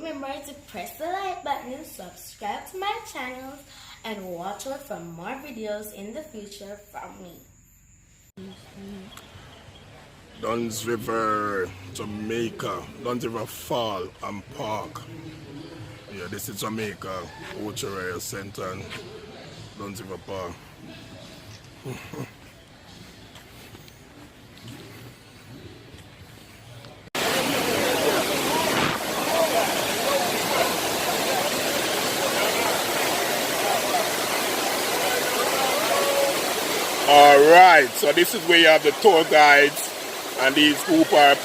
remember to press the like button, subscribe to my channel, and watch out for more videos in the future from me. Dunn's River, Jamaica, Dunn's River Fall and Park. Yeah, this is Jamaica, Ocho Rios Center and Dunn's River Park. Alright, so this is where you have the tour guides, and these group are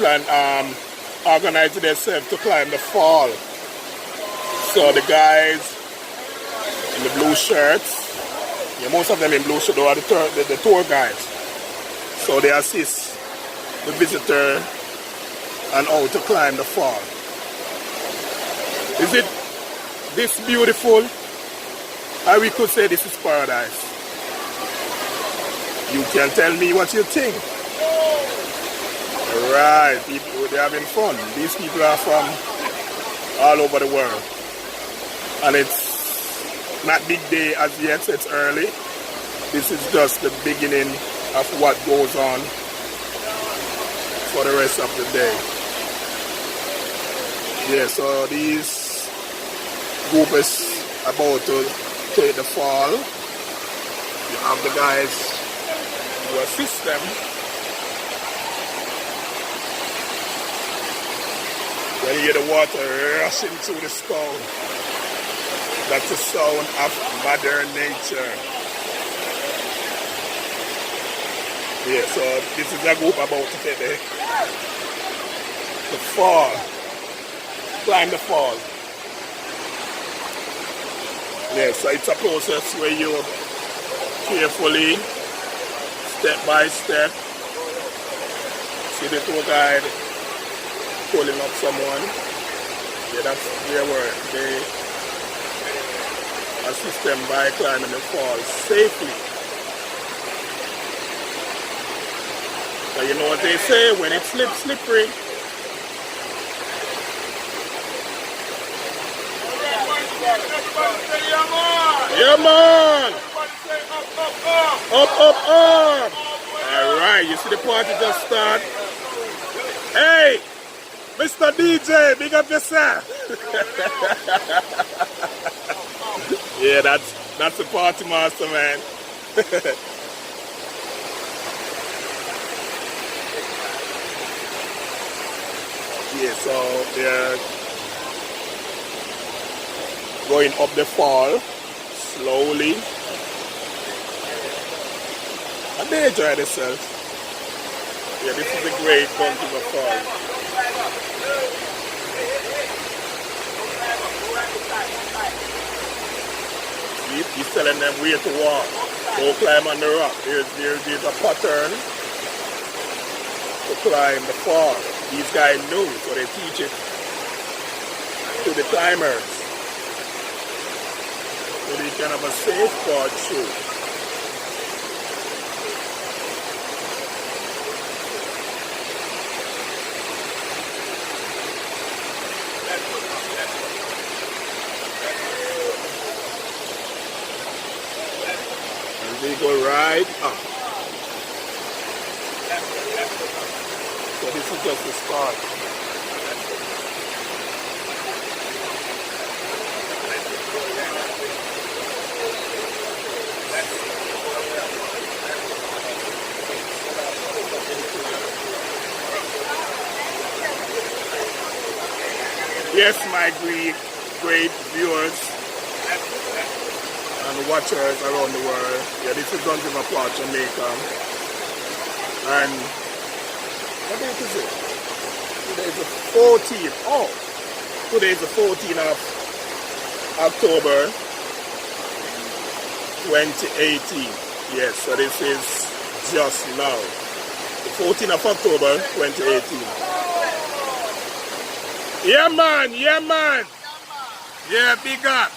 organizing themselves to climb the fall. So the guys in the blue shirts, yeah, most of them in blue shirts, are the tour guides. So they assist the visitor on how to climb the fall. Is it this beautiful? Or we could say this is paradise. You can tell me what you think. Alright, people, they're having fun. These people are from all over the world. And it's not big day as yet, it's early. This is just the beginning of what goes on for the rest of the day. Yeah, so these group is about to take the fall. You have the guys who assist them. Then you hear the water rushing through the skull. That's the sound of Mother Nature. Yeah, so this is a group about to take the fall. Climb the fall. Yeah, so it's a process where you carefully, step by step, see the tour guide pulling up someone. Yeah, that's their work. They assist them by climbing the fall safely. So you know what they say, when it slips, slippery. Yeah, man! Up, up, up! Alright, you see the party just start. Hey! Mr. DJ, big up yourself! Yeah, that's the party master, man. Yeah, so they're going up the fall slowly. And they enjoy themselves. Yeah, this is a great Dunn's River Fall. He's telling them where to walk. Go climb on the rock. There's a pattern to climb the fall. These guys know, so they teach it to the climbers. So they can have a safe fall through. They go right up. So this is just the start. Yes, my great viewers and watchers around the world. Yeah, this is Dunn's River Park, Jamaica. And what date is it? Today is the 14th. Oh, today is the 14th of October 2018. Yes, so this is just now. The 14th of October 2018. Yeah, man. Yeah, man. Yeah, big up.